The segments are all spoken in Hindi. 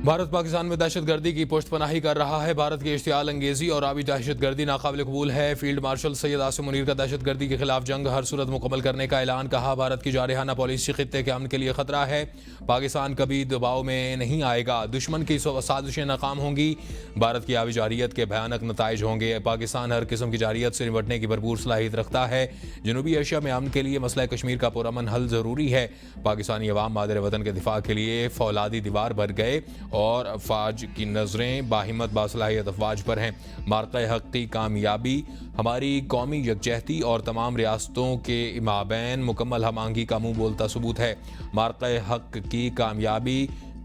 भारत पाकिस्तान में दहशतगर्दी की पुष्टपनाही कर रहा है। भारत की इश्तियाल अंगेजी और आबी दहशतगर्दी नाकाबिल कबूल है। फील्ड मार्शल सैयद आसिम मुनीर का दहशतगर्दी के खिलाफ जंग हर सूरत मुकम्मल करने का ऐलान। कहा, भारत की जारहाना पॉलिसी खित्ते के अमन के लिए खतरा है। पाकिस्तान कभी दबाव में नहीं आएगा। दुश्मन की साजिशें नाकाम होंगी। भारत की आबी जारियत के भयानक नताइज होंगे। पाकिस्तान हर किस्म की जारियत से निपटने की भरपूर सलाहियत रखता है। जनूबी एशिया में अमन के लिए मसला कश्मीर का पुरअमन हल जरूरी है। पाकिस्तानी अवाम मादर वतन के दिफा के लिए फौलादी दीवार बन गए और अफवाज की नजरें बाहिम्मत बासलाहियत अफवाज पर हैं। मार्के हक की कामयाबी हमारी कौमी यकजहती और तमाम रियासतों के माबैन मुकम्मल हम आहंगी का मुंह बोलता सबूत है। मार्के हक की कामयाबी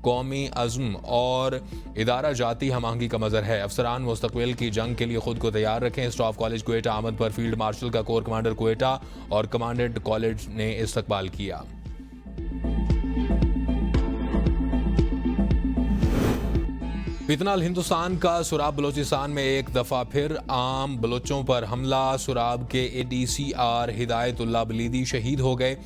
कौमी अज़्म और इदारा जाती हम आहंगी का मज़र है। अफसरान मुस्तक़बिल की जंग के लिए खुद को तैयार रखें। स्टाफ कॉलेज क्वेटा आमद पर फील्ड मार्शल का कोर कमांडर क्वेटा और कमांडेंट कॉलेज ने इस्तकबाल किया। फितनाल हिंदुस्तान का सुराब बलोचिस्तान में एक दफ़ा फिर आम बलोचों पर हमला। सुराब के ADCR हिदायतुल्लाह बलीदी शहीद हो गए।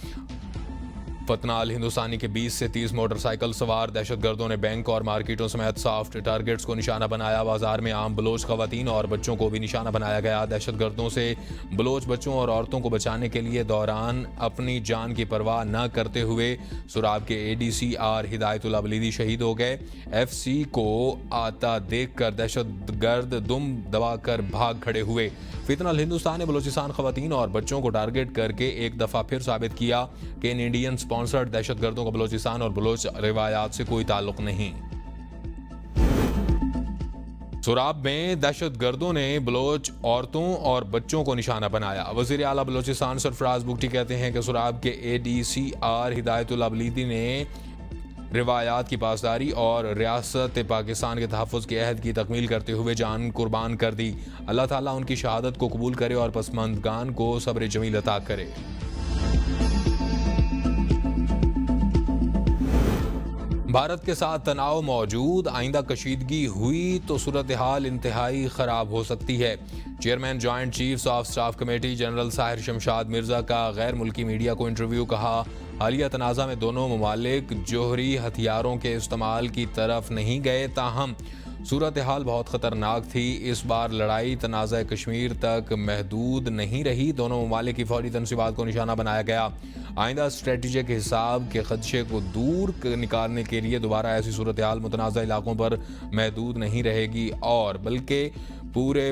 फतनाल हिंदुस्तानी के 20 से 30 मोटरसाइकिल सवार दहशतगर्दों ने बैंक और मार्केटों समेत सॉफ्ट टारगेट्स को निशाना बनाया। बाजार में आम बलोच खवातीन और बच्चों को भी निशाना बनाया गया। दहशतगर्दों से बलोच बच्चों और औरतों को बचाने के लिए दौरान अपनी जान की परवाह न करते हुए सुराब के ADCR हिदायतुल्लाह बलीदी शहीद हो गए। FC को आता देखकर दहशतगर्द दुम दबाकर भाग खड़े हुए। फितनाल हिंदुस्तान ने बलोचिस्तान खवातीन और बच्चों को टारगेट करके एक दफ़ा फिर साबित किया कि इन इंडियन स्पॉन्सर्ड दहशतगर्दों का बलोचिस्तान और बलोच रिवायात से कोई ताल्लुक नहीं। सुराब में दहशतगर्दों ने बलोच औरतों और बच्चों को निशाना बनाया। वज़ीर आला बलोचिस्तान सरफराज बुगटी कहते हैं कि सुराब के ADCR हिदायतुल्लाह बलीदी ने रिवायात की पासदारी और रियासत पाकिस्तान के तहफ़्फ़ुज़ के अहद की तकमील करते हुए जान कुर्बान कर दी। अल्लाह ताला उनकी शहादत को कबूल करे और पसमंदगान को सब्र जमील अता करे। भारत के साथ तनाव मौजूद, आइंदा कशीदगी हुई तो सूरत हाल इंतहाई ख़राब हो सकती है। Chairman joint chiefs of staff committee general Sahir Shamshad Mirza का गैर मुल्की मीडिया को इंटरव्यू। कहा, हालिया तनाज़ा में दोनों ममालिक जोहरी हथियारों के इस्तेमाल की तरफ नहीं गए, ताहम सूरत हाल बहुत ख़तरनाक थी। इस बार लड़ाई तनाज़ा कश्मीर तक महदूद नहीं रही। दोनों ममालिक की फौरी तनसीबात को निशाना बनाया गया। आइंदा स्ट्रेटजिक हिसाब के खदशे को दूर निकालने के लिए दोबारा ऐसी सूरत हाल मुतनाज़ा इलाकों पर महदूद नहीं रहेगी और बल्कि पूरे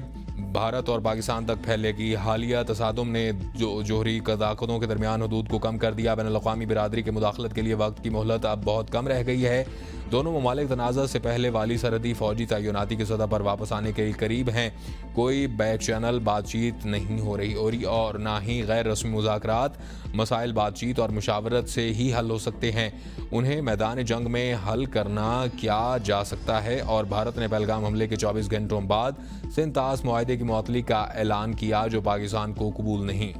भारत और पाकिस्तान तक फैलेगी। हालिया तसादुम ने जोहरी ताकतों के दरमियान हदूद को कम कर दिया। बैनुल-अक़वामी बिरादरी के मुदाखलत के लिए वक्त की मोहलत अब बहुत कम रह गई है। दोनों ममालिक तनाज़ा से पहले वाली सरहदी फौजी तैनाती की सतह पर वापस आने के करीब हैं। कोई बैक चैनल बातचीत नहीं हो रही और ना ही गैर रस्मी मुज़ाकरात। मसाइल बातचीत और मुशावरत से ही हल हो सकते हैं। उन्हें मैदान जंग में हल करना क्या जा सकता है और भारत ने पहलगाम हमले के 24 घंटों बाद सिंतास मुआहदे की मुअत्तली का ऐलान किया, जो पाकिस्तान को कबूल नहीं।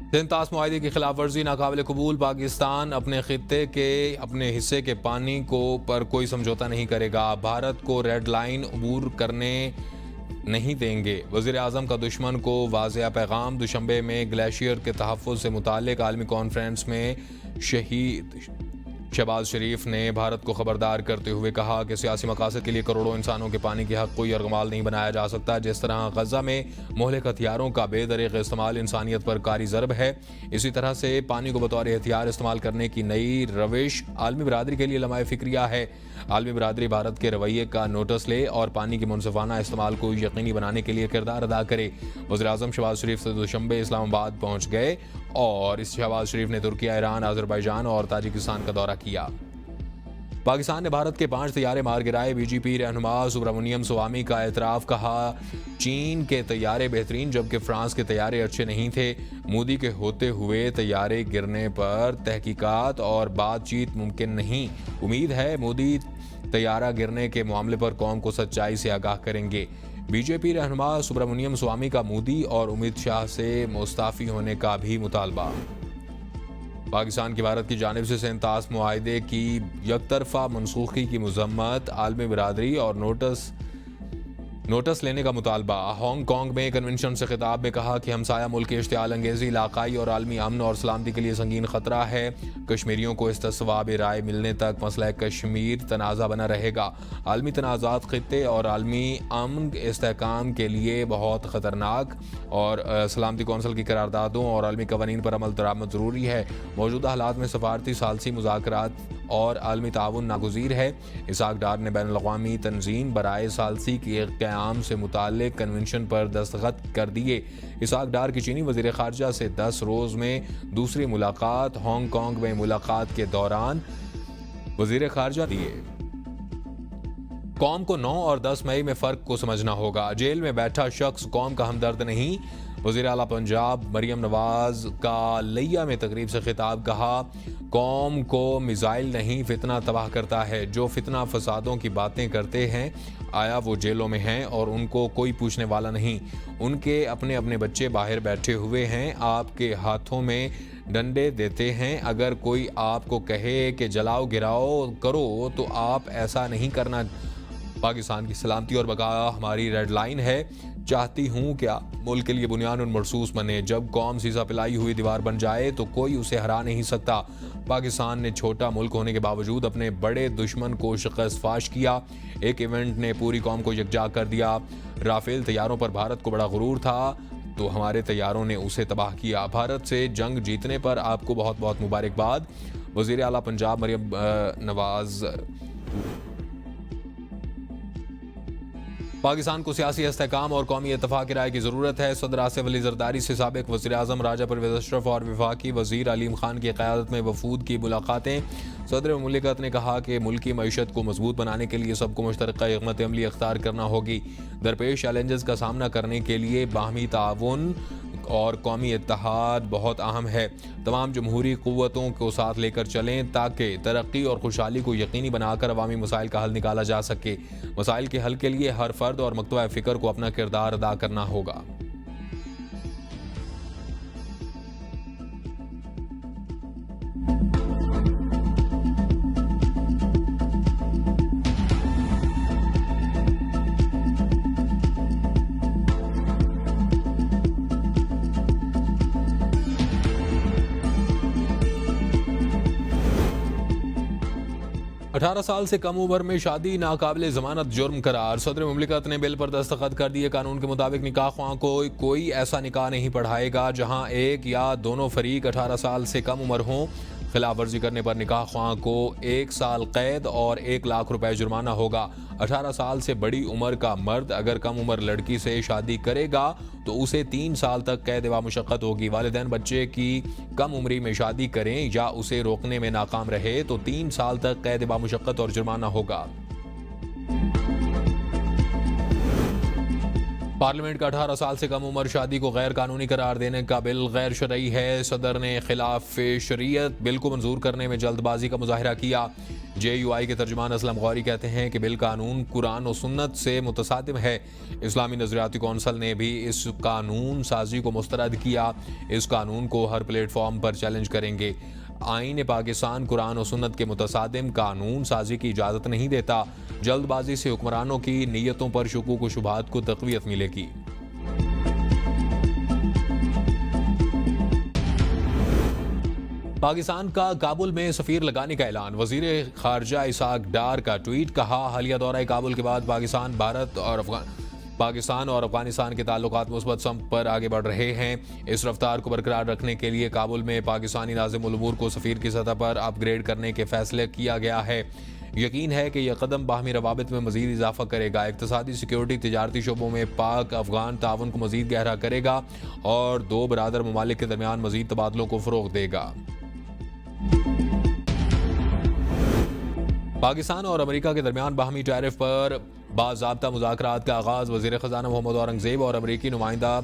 सिंतास मुआहदे की खिलाफ वर्जी नाकाबिल कबूल। पाकिस्तान अपने खित्ते के अपने हिस्से के पानी को पर कोई समझौता नहीं करेगा। भारत को रेड लाइन अबूर करने नहीं देंगे। वज़ीर आज़म का दुश्मन को वाज़ेह पैगाम। दुशंबे में ग्लेशियर के तहफ़्फ़ुज़ से मुताल्लिक़ आलमी कॉन्फ्रेंस में शहीद शहबाज शरीफ ने भारत को खबरदार करते हुए कहा कि सियासी मकासद के लिए करोड़ों इंसानों के पानी के हक कोई अर्गमाल नहीं बनाया जा सकता। जिस तरह गजा में मोहलिक हथियारों का बेदरीग इस्तेमाल इंसानियत पर कारी ज़रब है, इसी तरह से पानी को बतौर हथियार इस्तेमाल करने की नई रविश आलमी बिरादरी के लिए लम्हा फ़िक्रिया है। आलमी बिरादरी भारत के रवैये का नोटिस ले और पानी के मुनसिफाना इस्तेमाल को यकीनी बनाने के लिए किरदार अदा करे। वज़ीर आज़म शहबाज शरीफ से दुशंबे इस्लामाबाद पहुँच गए और इस शहबाज शरीफ ने तुर्किया, ईरान, अज़रबैजान और ताजिकिस्तान का दौरा किया। पाकिस्तान ने भारत के 5 तैयारे मार गिराए। BJP रहनुमा सुब्रमण्यम स्वामी का एतराफ़। कहा, चीन के तैयारे बेहतरीन जबकि फ्रांस के तैयारे अच्छे नहीं थे। मोदी के होते हुए तैयारे गिरने पर तहकीकात और बातचीत मुमकिन नहीं। उम्मीद है मोदी तैयारा गिरने के मामले पर कौम को सच्चाई से आगाह करेंगे। BJP रहनुमा सुब्रमण्यम स्वामी का मोदी और अमित शाह से मुस्ताफ़ी होने का भी मुतालबा। पाकिस्तान की भारत की जानिब से सिंतास मुआहदे की यकतरफा मनसूखी की मजम्मत। आलमी बिरादरी और नोटिस नोटिस लेने का मुतालबा। हांगकांग में कन्वेंशन से खिताब में कहा कि हमसाया मुल्क की इश्तियाल अंगेजी इलाकाई और आलमी अमन और सलामती के लिए संगीन खतरा है। कश्मीरियों को इस्तेसवाब राय मिलने तक मसला कश्मीर तनाज़ा बना रहेगा। आलमी तनाज़ात खित्ते और आलमी अमन इस्तेहकाम के लिए बहुत ख़तरनाक और सलामती कौंसिल की करारदादों और आलमी कवानीन पर अमल दरामद ज़रूरी है। मौजूदा हालात में सफारती सालसी मुज़ाकरात और आलमी ताउन नागुज़ीर है। इसाक डार ने बैनुल अक़वामी तंजीम बराए सालसी के क़याम से मुताल्लिक़ कन्वेंशन पर दस्तखत कर दिए। इसाक डार की चीनी वज़ीर ख़ारजा से 10 रोज़ में दूसरी मुलाकात। हांगकांग में मुलाकात के दौरान वज़ीर ख़ारजा दिए। कौम को 9 और 10 मई में फ़र्क को समझना होगा। जेल में बैठा शख्स कौम का हमदर्द नहीं। वज़ीर आला पंजाब मरियम नवाज का लिया में तकरीब से खिताब। कहा, कौम को मिसाइल नहीं फितना तबाह करता है। जो फितना फसादों की बातें करते हैं आया वो जेलों में हैं और उनको कोई पूछने वाला नहीं। उनके अपने अपने बच्चे बाहर बैठे हुए हैं, आपके हाथों में डंडे देते हैं। अगर कोई आपको कहे कि जलाओ गिराओ करो तो आप ऐसा नहीं करना। पाकिस्तान की सलामती और बका हमारी रेड लाइन है। चाहती हूँ क्या मुल्क के लिए बुनियाद और मरसूस बने। जब कौम सीसा पिलाई हुई दीवार बन जाए तो कोई उसे हरा नहीं सकता। पाकिस्तान ने छोटा मुल्क होने के बावजूद अपने बड़े दुश्मन को शिकस्त फाश किया। एक इवेंट ने पूरी कौम को यकजा कर दिया। राफेल तैयारों पर भारत को बड़ा गुरूर था तो हमारे तैयारों ने उसे तबाह किया। भारत से जंग जीतने पर आपको बहुत बहुत मुबारकबाद। वज़ीर आला पंजाब मरियम नवाज। पाकिस्तान को सियासी इस्तेहकाम और कौमी इत्तफाक की राय की ज़रूरत है। सदर आसिफ अली ज़रदारी से साबिक़ वज़ीर आज़म राजा परवेज़ अशरफ और वफाकी वज़ीर अलीम खान की क़यादत में वफूद की मुलाकातें। सदर मुमलिकत ने कहा कि मुल्की मईशत को मजबूत बनाने के लिए सबको मुश्तरका हिकमत अमली अख्तियार करना होगी। दरपेश चैलेंजेस का सामना करने के लिए बाहमी ताउन और कौमी इत्तेहाद बहुत अहम है। तमाम जमहूरी क़ुव्वतों को साथ लेकर चलें ताकि तरक्की और खुशहाली को यकीनी बनाकर अवामी मसाइल का हल निकाला जा सके। मसाइल के हल के लिए हर फर्द और मकतबा फ़िक्र को अपना किरदार अदा करना होगा। 18 साल से कम उम्र में शादी नाकाबिले जमानत जुर्म करार। सदर मुमलिकत ने बिल पर दस्तखत कर दिए। कानून के मुताबिक निकाह ख्वाह को कोई ऐसा निकाह नहीं पढ़ाएगा जहां एक या दोनों फरीक 18 साल से कम उम्र हों। खिलाफ वर्जी करने पर निकाह ख्वाह को 1 साल कैद और 1 लाख रुपए जुर्माना होगा। 18 साल से बड़ी उम्र का मर्द अगर कम उम्र लड़की से शादी करेगा तो उसे 3 साल तक कैद व मुशक्कत होगी। वालिदैन बच्चे की कम उम्री में शादी करें या उसे रोकने में नाकाम रहे तो 3 साल तक कैद व मुशक्कत और जुर्माना होगा। पार्लियामेंट का 18 साल से कम उम्र शादी को गैर कानूनी करार देने का बिल गैर शरई है। सदर ने खिलाफ शरीयत बिल को मंजूर करने में जल्दबाजी का मुजाहिरा किया। JUI के तर्जुमान असलम गौरी कहते हैं कि बिल कानून कुरान और सुन्नत से मुतसादिम है। इस्लामी नजरियाती कौंसिल ने भी इस कानून साजी को मुस्तरद किया। इस कानून को हर प्लेटफॉर्म पर चैलेंज करेंगे। आईन पाकिस्तान कुरान और सुन्नत के मुतसादिम कानून साजी की इजाज़त नहीं देता। जल्दबाजी से हुक्मरानों की नीयतों पर शुकूक व शुबहात को तक़वियत मिलेगी। पाकिस्तान का काबुल में सफीर लगाने का ऐलान। वजीर खारजा इसाक डार का ट्वीट। कहा, हालिया दौरा काबुल के बाद पाकिस्तान और अफगानिस्तान के ताल्लुकात मुस्बत सम्त पर आगे बढ़ रहे हैं। इस रफ्तार को बरकरार रखने के लिए काबुल में पाकिस्तानी नाज़िम उल उमूर को सफ़ीर की सतह पर अपग्रेड करने के फैसले किया गया है। यकीन है कि यह कदम बाहमी रवाबित में मजीद इजाफा करेगा। इक़्तिसादी, सिक्योरिटी, तिजारती शोबों में पाक अफगान ताउन को मजीद गहरा करेगा और दो बरादर ममालिक के दरमियान मजीद तबादलों को फ़रोग़ देगा। पाकिस्तान और अमेरिका के दरमियान बाहमी टैरिफ पर बाज़ाब्ता मुज़ाकरात का आगाज़। वज़ीर ख़ज़ाना मोहम्मद औरंगज़ेब और अमेरिकी नुमाइंदा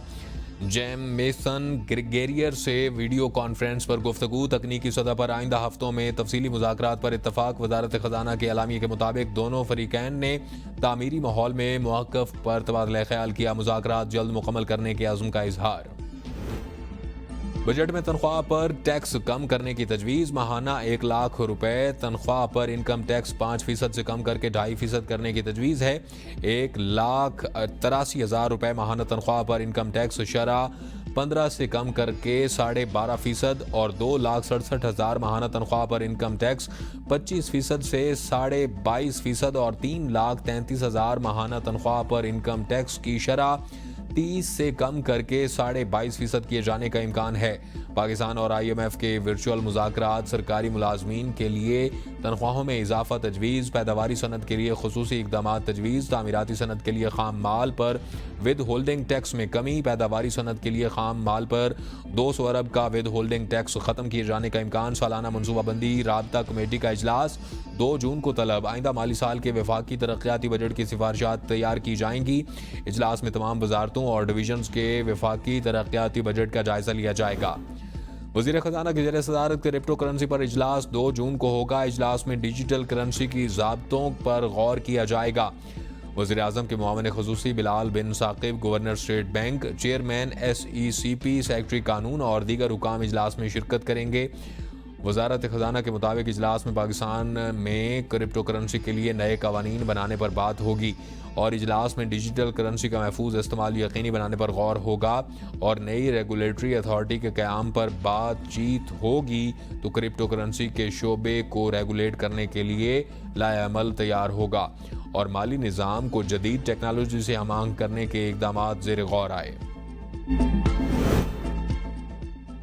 जेम मेसन ग्रेगियर से वीडियो कॉन्फ्रेंस पर गुफ्तगू। तकनीकी सतह पर आइंदा हफ्तों में तफसीली मुज़ाकरात पर इत्तफ़ाक़। वज़ारत ख़ज़ाना के एलामिया के मुताबिक दोनों फ़रीक़ैन ने तामीरी माहौल में मौक़िफ़ पर तबादला ख़याल किया। मुज़ाकरात जल्द मुकम्मल करने के अज़्म का इज़हार। बजट में तनख्वाह पर टैक्स कम करने की तजवीज़। माहाना 1 लाख रुपए तनख्वाह पर इनकम टैक्स 5% से कम करके 2.5% करने की तजवीज़ है। 1,83,000 रुपए माहाना तनख्वाह पर इनकम टैक्स शरह 15 से कम करके 12.5% और 2,67,000 माहाना तनख्वाह पर इनकम टैक्स 25% से 22.5% और 3,33,000 माहाना तनख्वाह पर इनकम टैक्स की शरह 30 से कम करके 22.5% किए जाने का इम्कान है। पाकिस्तान और IMF के वर्चुअल मुज़ाकरात सरकारी मुलाजमीन के लिए तनख्वाहों में इजाफा तजवीज़, पैदावारी सनत के लिए खुसूसी इकदाम तजवीज़, तामीराती सनत के लिए खाम माल पर विद होल्डिंग टैक्स में कमी, पैदावारी सनत के लिए खाम माल पर 200 अरब का विद होल्डिंग टैक्स ख़त्म किए जाने का इम्कान। सालाना मनसूबाबंदी राबता कमेटी का इजलास 2 जून को तलब। आइंदा माली साल के वफाकी तरक्याती बजट की सिफारिशात तैयार की जाएंगी। इजलास में तमाम वजारतों और डिवीजन्स के वफाकी तरक्याती बजट का जायजा लिया जाएगा। वज़ीर ख़जाना की ज़ेर सदारत क्रिप्टो करेंसी पर इजलास 2 जून को होगा। इजलास में डिजिटल करेंसी की ज़ाब्तों पर गौर किया जाएगा। वज़ीर आज़म के मुआविन ख़ुसूसी Bilal bin Saqib, governor state bank, chairman SECP, secretary कानून और दीगर हुकाम इजलास में शिरकत करेंगे। वजारत ख़जाना के मुताबिक इजलास में पाकिस्तान में क्रिप्टो करेंसी के लिए नए कवानीन बनाने पर बात होगी और इजलास में डिजिटल करेंसी का महफूज इस्तेमाल यकीनी बनाने पर गौर होगा और नई रेगुलेटरी अथॉरिटी के क़याम पर बातचीत होगी तो क्रिप्टो करेंसी के शोबे को रेगुलेट करने के लिए लाएअमल तैयार होगा और माली निज़ाम को जदीद टेक्नोलॉजी से हमांग करने के इक़दाम ज़ेर गौर आए।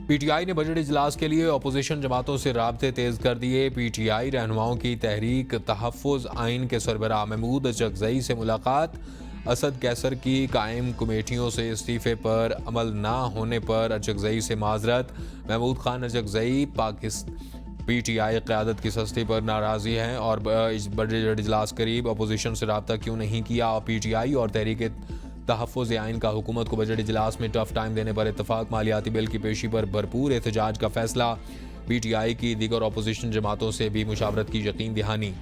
PTI ने बजट इजलास के लिए अपोजिशन जमातों से राब्ते तेज़ कर दिए। PTI रहनुमाओं की तहरीक तहफ़्फ़ुज़ आइन के सरबराह महमूद अचकज़ई से मुलाकात। असद कैसर की कायम कमेटियों से इस्तीफ़े पर अमल ना होने पर अचकज़ई से माजरत। महमूद खान अचकज़ई PTI क़यादत की सस्ती पर नाराज़ी हैं और बजट इजलास करीब अपोजिशन से रब्ता क्यों नहीं किया। PTI और तहरीक तहफ़्फ़ुज़ आइन का हुकूमत को बजट इजलास में टफ टाइम देने पर इत्तफाक। मालियाती बिल की पेशी पर भरपूर एहतजाज का फैसला। PTI की दीगर अपोजिशन जमातों से भी मुशावरत की यकीन दहानी।